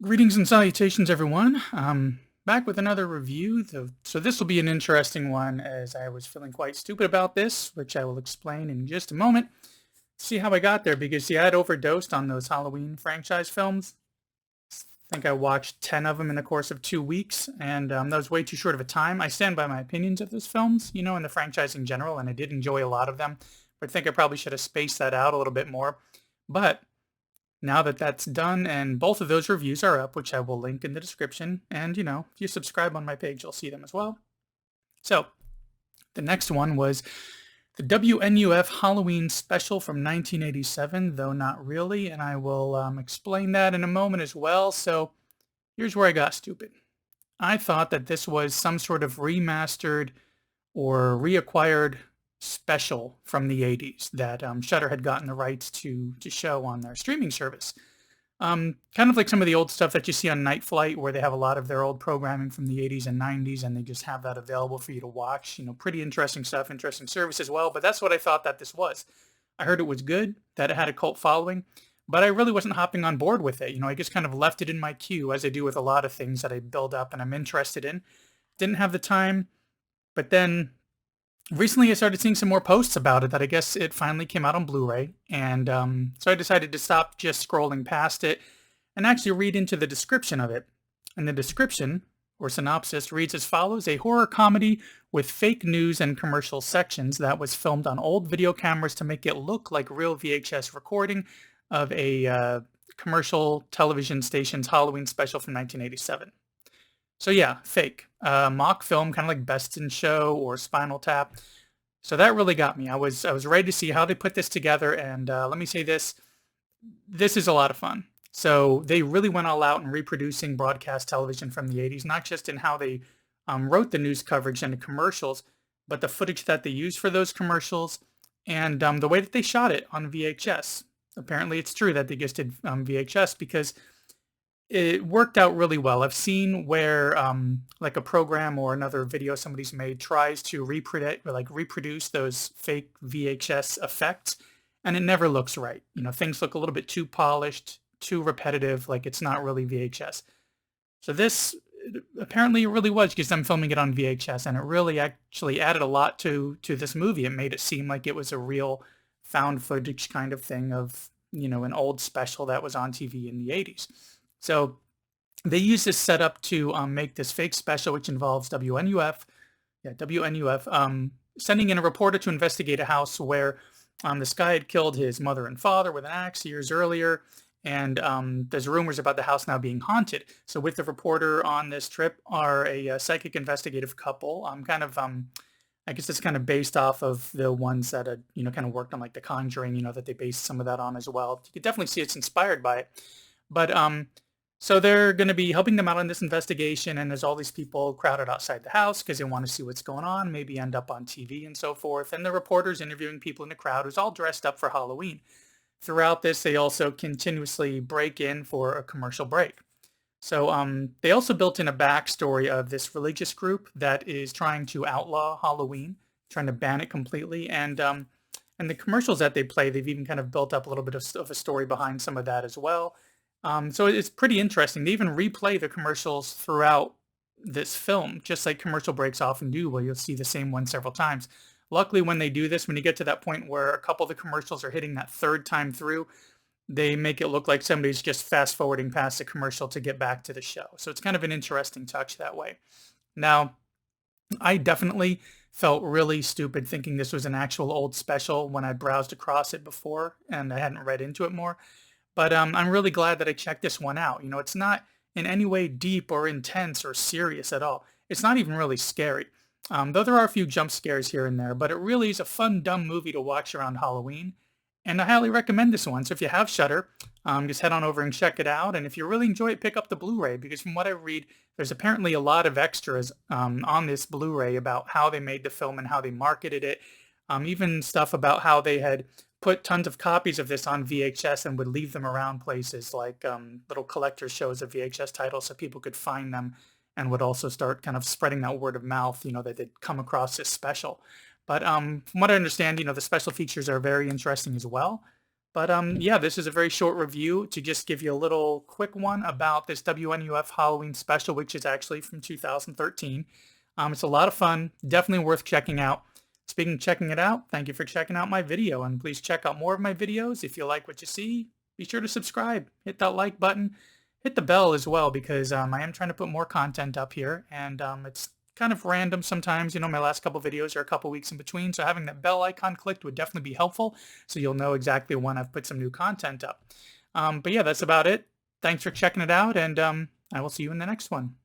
Greetings and salutations, everyone. Back with another review. So this will be an interesting one as I was feeling quite stupid about this, which I will explain in just a moment. See how I got there because I had overdosed on those Halloween franchise films. I think I watched 10 of them in the course of 2 weeks, and that was way too short of a time. I stand by my opinions of those films, and the franchise in general, and I did enjoy a lot of them. But I think I probably should have spaced that out a little bit more. But now that that's done and both of those reviews are up, which I will link in the description, and if you subscribe on my page, you'll see them as well. So the next one was the WNUF Halloween Special from 1987, though not really, and I will explain that in a moment as well. So here's where I got stupid. I thought that this was some sort of remastered or reacquired special from the 80s that Shudder had gotten the rights to show on their streaming service. Kind of like some of the old stuff that you see on Night Flight, where they have a lot of their old programming from the 80s and 90s, and they just have that available for you to watch. Pretty interesting stuff, interesting service as well. But that's what I thought that this was. I heard it was good, that it had a cult following, but I really wasn't hopping on board with it. I just kind of left it in my queue, as I do with a lot of things that I build up and I'm interested in. Didn't have the time, but then recently I started seeing some more posts about it that I guess it finally came out on Blu-ray. And so I decided to stop just scrolling past it and actually read into the description of it. And the description, or synopsis, reads as follows: a horror comedy with fake news and commercial sections that was filmed on old video cameras to make it look like real VHS recording of a commercial television station's Halloween special from 1987. So yeah, fake. Mock film, kind of like Best in Show or Spinal Tap. So that really got me. I was ready to see how they put this together, and let me say this: this is a lot of fun. So they really went all out in reproducing broadcast television from the 80s, not just in how they wrote the news coverage and the commercials, but the footage that they used for those commercials and the way that they shot it on VHS. Apparently, it's true that they just did VHS because it worked out really well. I've seen where like a program or another video somebody's made tries to reproduce those fake VHS effects, and it never looks right. Things look a little bit too polished, too repetitive, like it's not really VHS. So this apparently it really was, because I'm filming it on VHS, and it really actually added a lot to this movie. It made it seem like it was a real found footage kind of thing of an old special that was on TV in the 80s. So they use this setup to make this fake special, which involves WNUF, sending in a reporter to investigate a house where this guy had killed his mother and father with an axe years earlier, and there's rumors about the house now being haunted. So with the reporter on this trip are a psychic investigative couple. I guess it's kind of based off of the ones that had, kind of worked on like The Conjuring, that they based some of that on as well. You could definitely see it's inspired by it. But so they're going to be helping them out on this investigation, and there's all these people crowded outside the house because they want to see what's going on, maybe end up on TV and so forth. And the reporter's interviewing people in the crowd who's all dressed up for Halloween. Throughout this, they also continuously break in for a commercial break. So they also built in a backstory of this religious group that is trying to outlaw Halloween, trying to ban it completely. And the commercials that they play, they've even kind of built up a little bit of a story behind some of that as well. So it's pretty interesting. They even replay the commercials throughout this film, just like commercial breaks often do, where you'll see the same one several times. Luckily, when they do this, when you get to that point where a couple of the commercials are hitting that third time through, they make it look like somebody's just fast forwarding past the commercial to get back to the show. So it's kind of an interesting touch that way. Now, I definitely felt really stupid thinking this was an actual old special when I browsed across it before and I hadn't read into it more. But I'm really glad that I checked this one out. It's not in any way deep or intense or serious at all. It's not even really scary. Though there are a few jump scares here and there, but it really is a fun, dumb movie to watch around Halloween. And I highly recommend this one. So if you have Shudder, just head on over and check it out. And if you really enjoy it, pick up the Blu-ray, because from what I read, there's apparently a lot of extras on this Blu-ray about how they made the film and how they marketed it. Even stuff about how they had put tons of copies of this on VHS and would leave them around places like little collector shows of VHS titles so people could find them, and would also start kind of spreading that word of mouth, that they'd come across this special. But from what I understand, the special features are very interesting as well. But yeah, this is a very short review to just give you a little quick one about this WNUF Halloween Special, which is actually from 2013. It's a lot of fun, definitely worth checking out. Speaking of checking it out, thank you for checking out my video, and please check out more of my videos. If you like what you see, be sure to subscribe, hit that like button, hit the bell as well, because I am trying to put more content up here, and it's kind of random sometimes. You know, my last couple videos are a couple weeks in between, so having that bell icon clicked would definitely be helpful, so you'll know exactly when I've put some new content up. But yeah, that's about it. Thanks for checking it out, and I will see you in the next one.